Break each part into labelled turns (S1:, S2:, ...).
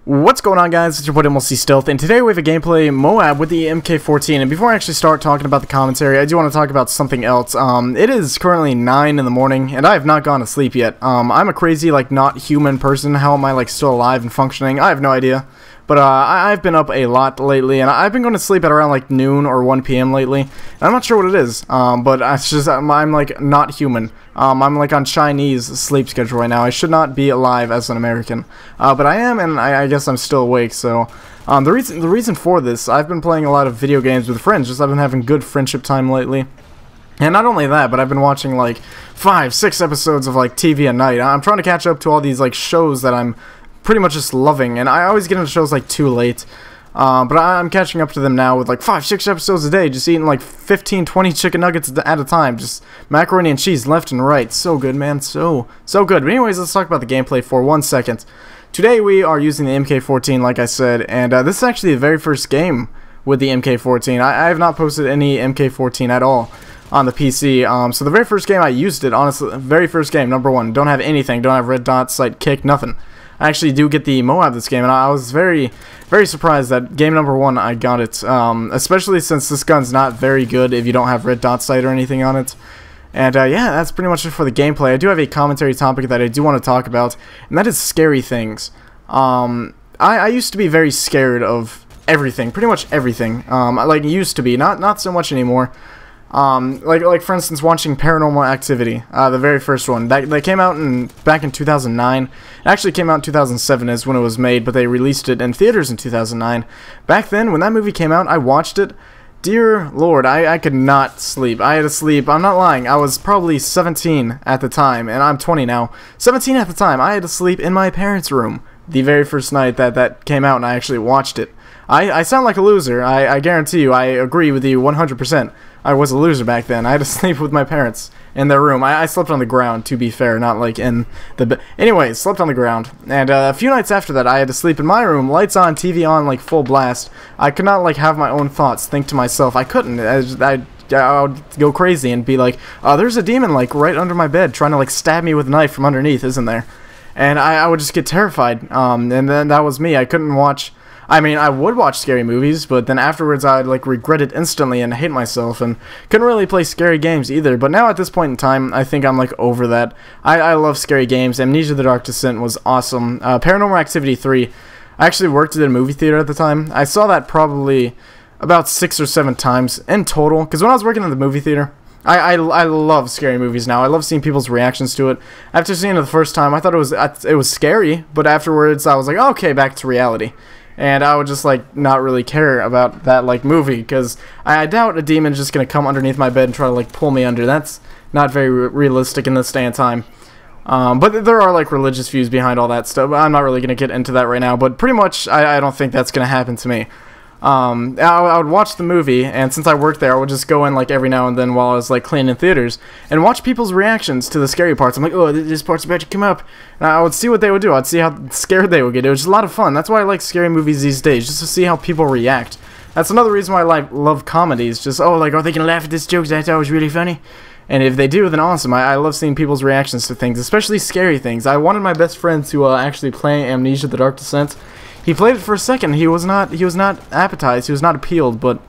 S1: What's going on, guys? It's your boy MLC Stealth, and today we have a gameplay MOAB with the MK14. And before I actually start talking about the commentary, I do want to talk about something else. It is currently 9 in the morning, and I have not gone to sleep yet. I'm a crazy, not human person. How am I, still alive and functioning? I have no idea. But I've been up a lot lately, and I've been going to sleep at around noon or 1 p.m. lately. And I'm not sure what it is, but it's just I'm not human. I'm on Chinese sleep schedule right now. I should not be alive as an American, but I am, and I guess I'm still awake. So the reason for this, I've been playing a lot of video games with friends. I've been having good friendship time lately. And not only that, but I've been watching 5-6 episodes of TV at night. I'm trying to catch up to all these shows that I'm pretty much just loving, and I always get into shows too late, but I'm catching up to them now with 5-6 episodes a day, just eating 15-20 chicken nuggets at a time, just macaroni and cheese left and right. So good, man, so good. But anyways, let's talk about the gameplay for 1 second. Today we are using the MK14, like I said, and this is actually the very first game with the MK14. I have not posted any MK14 at all on the PC, so the very first game I used it, honestly, very first game, number one, don't have anything, don't have red dots, sight, kick, nothing. I actually do get the MOAB this game, and I was very surprised that game number one I got it, especially since this gun's not very good if you don't have red dot sight or anything on it. And yeah, that's pretty much it for the gameplay. I do have a commentary topic that I do want to talk about, and that is scary things. I used to be very scared of everything, pretty much everything. Used to be, not so much anymore. For instance, watching Paranormal Activity, the very first one. That came out back in 2009. It actually came out in 2007 is when it was made, but they released it in theaters in 2009. Back then, when that movie came out, I watched it. Dear Lord, I could not sleep. I had to sleep. I'm not lying. I was probably 17 at the time, and I'm 20 now. 17 at the time. I had to sleep in my parents' room the very first night that came out, and I actually watched it. I sound like a loser. I guarantee you. I agree with you 100%. I was a loser back then. I had to sleep with my parents in their room. I slept on the ground, to be fair, not in the bed. Anyways, slept on the ground. And a few nights after that, I had to sleep in my room, lights on, TV on, full blast. I could not, have my own thoughts, think to myself. I couldn't. I would go crazy and be like, oh, there's a demon, right under my bed, trying to, stab me with a knife from underneath, isn't there? And I would just get terrified. And then that was me. I couldn't watch... I mean, I would watch scary movies, but then afterwards I'd regret it instantly and hate myself, and couldn't really play scary games either. But now at this point in time, I think I'm over that. I love scary games. Amnesia: The Dark Descent was awesome. Paranormal Activity 3, I actually worked at a movie theater at the time. I saw that probably about 6 or 7 times in total, because when I was working at the movie theater, I love scary movies now. I love seeing people's reactions to it. After seeing it the first time, I thought it was scary, but afterwards I was like, oh, okay, back to reality. And I would just not really care about that movie, because I doubt a demon's just gonna come underneath my bed and try to pull me under. That's not very realistic in this day and time. But there are religious views behind all that stuff. I'm not really gonna get into that right now. But pretty much, I don't think that's gonna happen to me. I would watch the movie, and since I worked there, I would just go in every now and then while I was cleaning theaters and watch people's reactions to the scary parts. I'm like, oh, this part's about to come up, and I would see what they would do. I'd see how scared they would get. It was just a lot of fun. That's why I like scary movies these days, just to see how people react. That's another reason why I love comedies. Just are they gonna laugh at this joke that I thought was really funny? And if they do, then awesome. I love seeing people's reactions to things, especially scary things. I wanted my best friend to actually play Amnesia: The Dark Descent. He played it for a second. He was not appetized. He was not appealed. But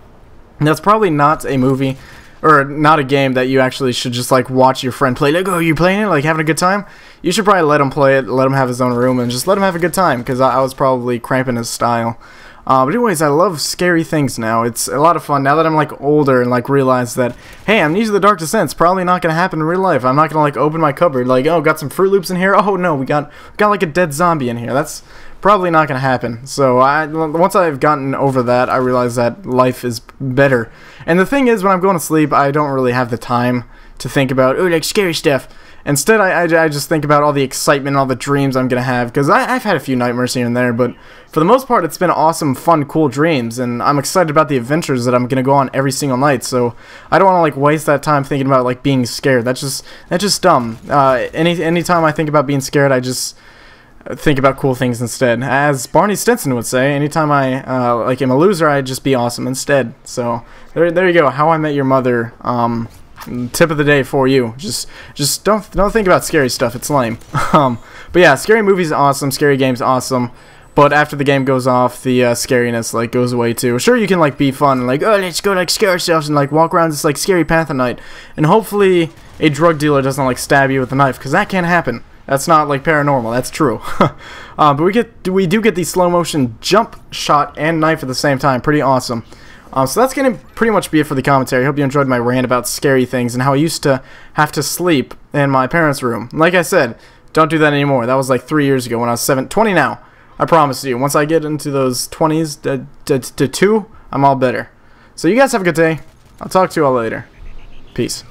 S1: that's probably not a movie or not a game that you actually should just watch your friend play. Oh, you playing it? Having a good time? You should probably let him play it, let him have his own room, and just let him have a good time, because I was probably cramping his style. But anyways, I love scary things now. It's a lot of fun now that I'm older and realize that, hey, Amnesia: The Dark Descent's probably not gonna happen in real life. I'm not gonna open my cupboard oh, got some Fruit Loops in here. Oh no, we got a dead zombie in here. That's probably not gonna happen. So once I've gotten over that, I realize that life is better. And the thing is, when I'm going to sleep, I don't really have the time to think about scary stuff. Instead, I just think about all the excitement and all the dreams I'm going to have, because I've had a few nightmares here and there, but for the most part, it's been awesome, fun, cool dreams, and I'm excited about the adventures that I'm going to go on every single night, so I don't want to waste that time thinking about being scared. That's just dumb. Anytime I think about being scared, I just think about cool things instead. As Barney Stinson would say, anytime I am a loser, I'd just be awesome instead. So there you go. How I Met Your Mother. Tip of the day for you. Just don't think about scary stuff. It's lame. But yeah, scary movies awesome. Scary games awesome. But after the game goes off, the scariness like goes away too. Sure, you can like be fun and like, oh, let's go like scare ourselves and like walk around this like scary path at night, and hopefully a drug dealer doesn't like stab you with a knife, because that can happen. That's not like paranormal. That's true. But we do get the slow motion jump shot and knife at the same time. Pretty awesome. So that's gonna pretty much be it for the commentary. I hope you enjoyed my rant about scary things and how I used to have to sleep in my parents' room. Like I said, don't do that anymore. That was like 3 years ago when I was 20 now. I promise you. Once I get into those 20s to 2, I'm all better. So you guys have a good day. I'll talk to you all later. Peace.